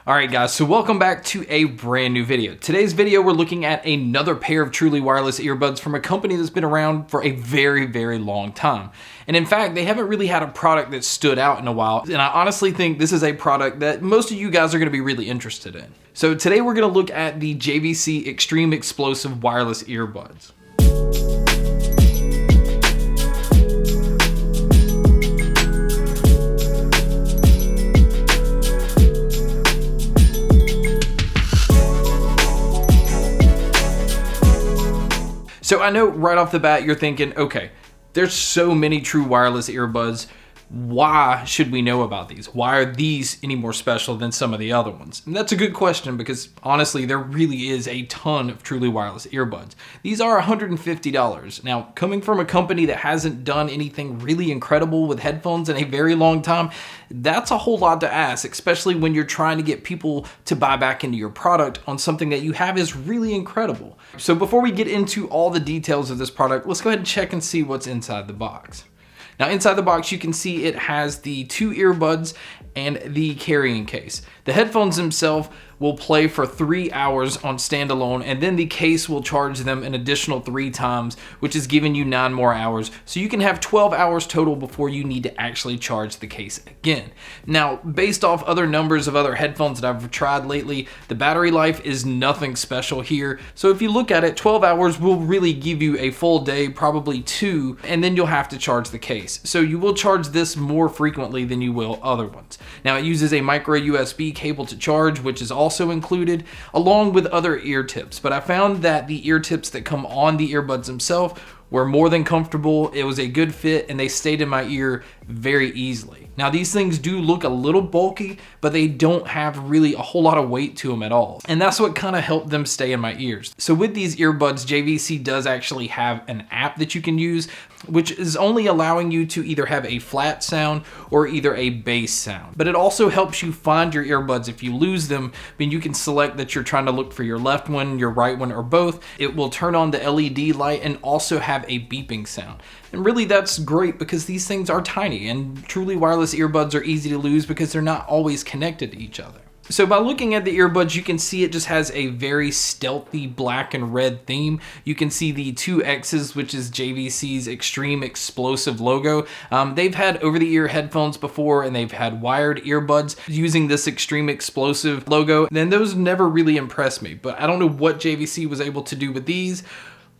Alright guys, so welcome back to a brand new video. Today's video we're looking at another pair of truly wireless earbuds from a company that's been around for a very long time. And in fact, they haven't really had a product that stood out in a while, and I honestly think this is a product that most of you guys are going to be really interested in. So today we're going to look at the JVC Xxtreme Xplosive wireless earbuds. So I know right off the bat you're thinking, okay, there's so many true wireless earbuds. Why should we know about these? Why are these any more special than some of the other ones? And that's a good question because honestly, there really is a ton of truly wireless earbuds. These are $150. Now, coming from a company that hasn't done anything really incredible with headphones in a very long time, that's a whole lot to ask, especially when you're trying to get people to buy back into your product on something that you have is really incredible. So before we get into all the details of this product, let's go ahead and check and see what's inside the box. Now inside the box you can see it has the two earbuds and the carrying case. The headphones themselves will play for 3 hours on standalone, and then the case will charge them an additional 3 times, which is giving you 9 more hours. So you can have 12 hours total before you need to actually charge the case again. Now, based off other numbers of other headphones that I've tried lately, the battery life is nothing special here. So if you look at it, 12 hours will really give you a full day, probably 2, and then you'll have to charge the case. So you will charge this more frequently than you will other ones. Now it uses a micro USB cable to charge, which is also included, along with other ear tips. But I found that the ear tips that come on the earbuds themselves were more than comfortable. It was a good fit and they stayed in my ear very easily. Now these things do look a little bulky, but they don't have really a whole lot of weight to them at all. And that's what kind of helped them stay in my ears. So with these earbuds, JVC does actually have an app that you can use, which is only allowing you to either have a flat sound or either a bass sound. But it also helps you find your earbuds if you lose them. I mean, you can select that you're trying to look for your left one, your right one, or both. It will turn on the LED light and also have a beeping sound. And really that's great because these things are tiny and truly wireless earbuds are easy to lose because they're not always connected to each other. So by looking at the earbuds, you can see it just has a very stealthy black and red theme. You can see the 2 X's, which is JVC's Xxtreme Xplosive logo. They've had over-the-ear headphones before and they've had wired earbuds using this Xxtreme Xplosive logo. And those never really impressed me, but I don't know what JVC was able to do with these.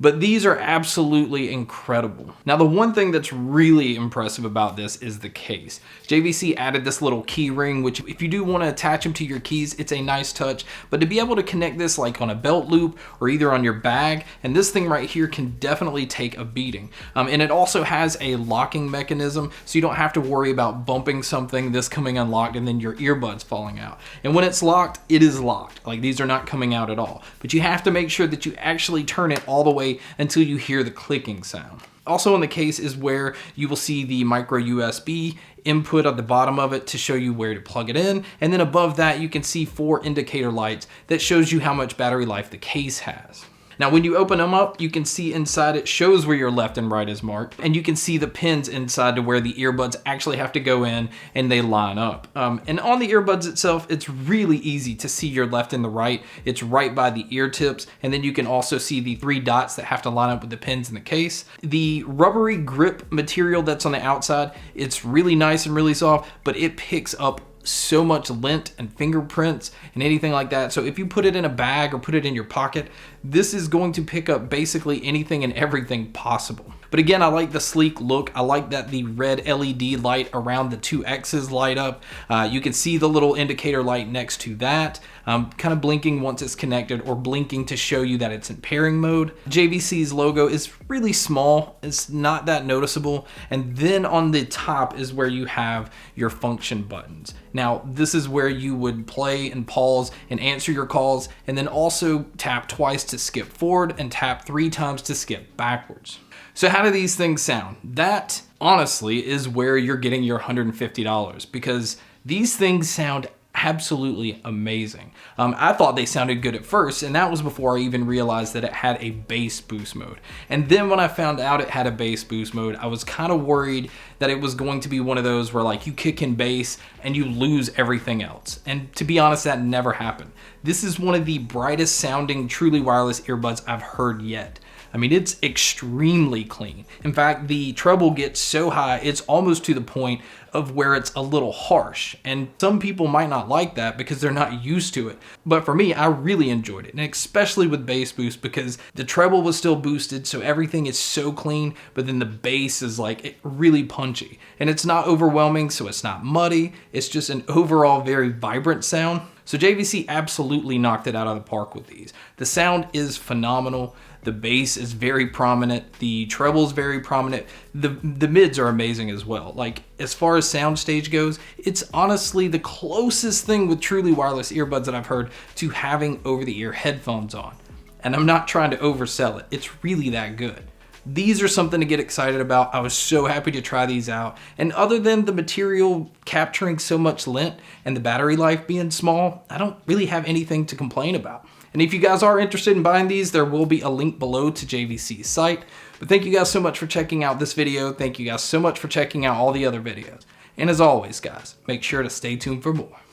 But these are absolutely incredible. Now the one thing that's really impressive about this is the case. JVC added this little key ring, which if you do want to attach them to your keys, it's a nice touch. But to be able to connect this like on a belt loop or either on your bag, and this thing right here can definitely take a beating. And it also has a locking mechanism, so you don't have to worry about bumping something, this coming unlocked, and then your earbuds falling out. And when it's locked, it is locked. Like these are not coming out at all. But you have to make sure that you actually turn it all the way until you hear the clicking sound. Also in the case is where you will see the micro USB input at the bottom of it to show you where to plug it in. And then above that, you can see 4 indicator lights that shows you how much battery life the case has. Now when you open them up, you can see inside it shows where your left and right is marked, and you can see the pins inside to where the earbuds actually have to go in and they line up. And on the earbuds itself, it's really easy to see your left and the right. It's right by the ear tips, and then you can also see the 3 dots that have to line up with the pins in the case. The rubbery grip material that's on the outside, it's really nice and really soft, but it picks up so much lint and fingerprints and anything like that. So if you put it in a bag or put it in your pocket, this is going to pick up basically anything and everything possible. But again, I like the sleek look. I like that the red LED light around the 2 X's light up. You can see the little indicator light next to that, kind of blinking once it's connected or blinking to show you that it's in pairing mode. JVC's logo is really small. It's not that noticeable. And then on the top is where you have your function buttons. Now, this is where you would play and pause and answer your calls, and then also tap twice to skip forward and tap 3 times to skip backwards. So how do these things sound? That honestly is where you're getting your $150 because these things sound absolutely amazing. I thought they sounded good at first, and that was before I even realized that it had a bass boost mode. And then when I found out it had a bass boost mode, I was kind of worried that it was going to be one of those where like you kick in bass and you lose everything else. And to be honest, that never happened. This is one of the brightest sounding truly wireless earbuds I've heard yet. I mean, it's extremely clean. In fact, the treble gets so high, it's almost to the point of where it's a little harsh. And some people might not like that because they're not used to it. But for me, I really enjoyed it. And especially with bass boost, because the treble was still boosted, so everything is so clean, but then the bass is like really punchy. And it's not overwhelming, so it's not muddy. It's just an overall very vibrant sound. So JVC absolutely knocked it out of the park with these. The sound is phenomenal. The bass is very prominent. The treble is very prominent. The mids are amazing as well. Like, as far as soundstage goes, it's honestly the closest thing with truly wireless earbuds that I've heard to having over-the-ear headphones on. And I'm not trying to oversell it. It's really that good. These are something to get excited about. I was so happy to try these out. And other than the material capturing so much lint and the battery life being small, I don't really have anything to complain about. And if you guys are interested in buying these, there will be a link below to JVC's site. But thank you guys so much for checking out this video. Thank you guys so much for checking out all the other videos. And as always, guys, make sure to stay tuned for more.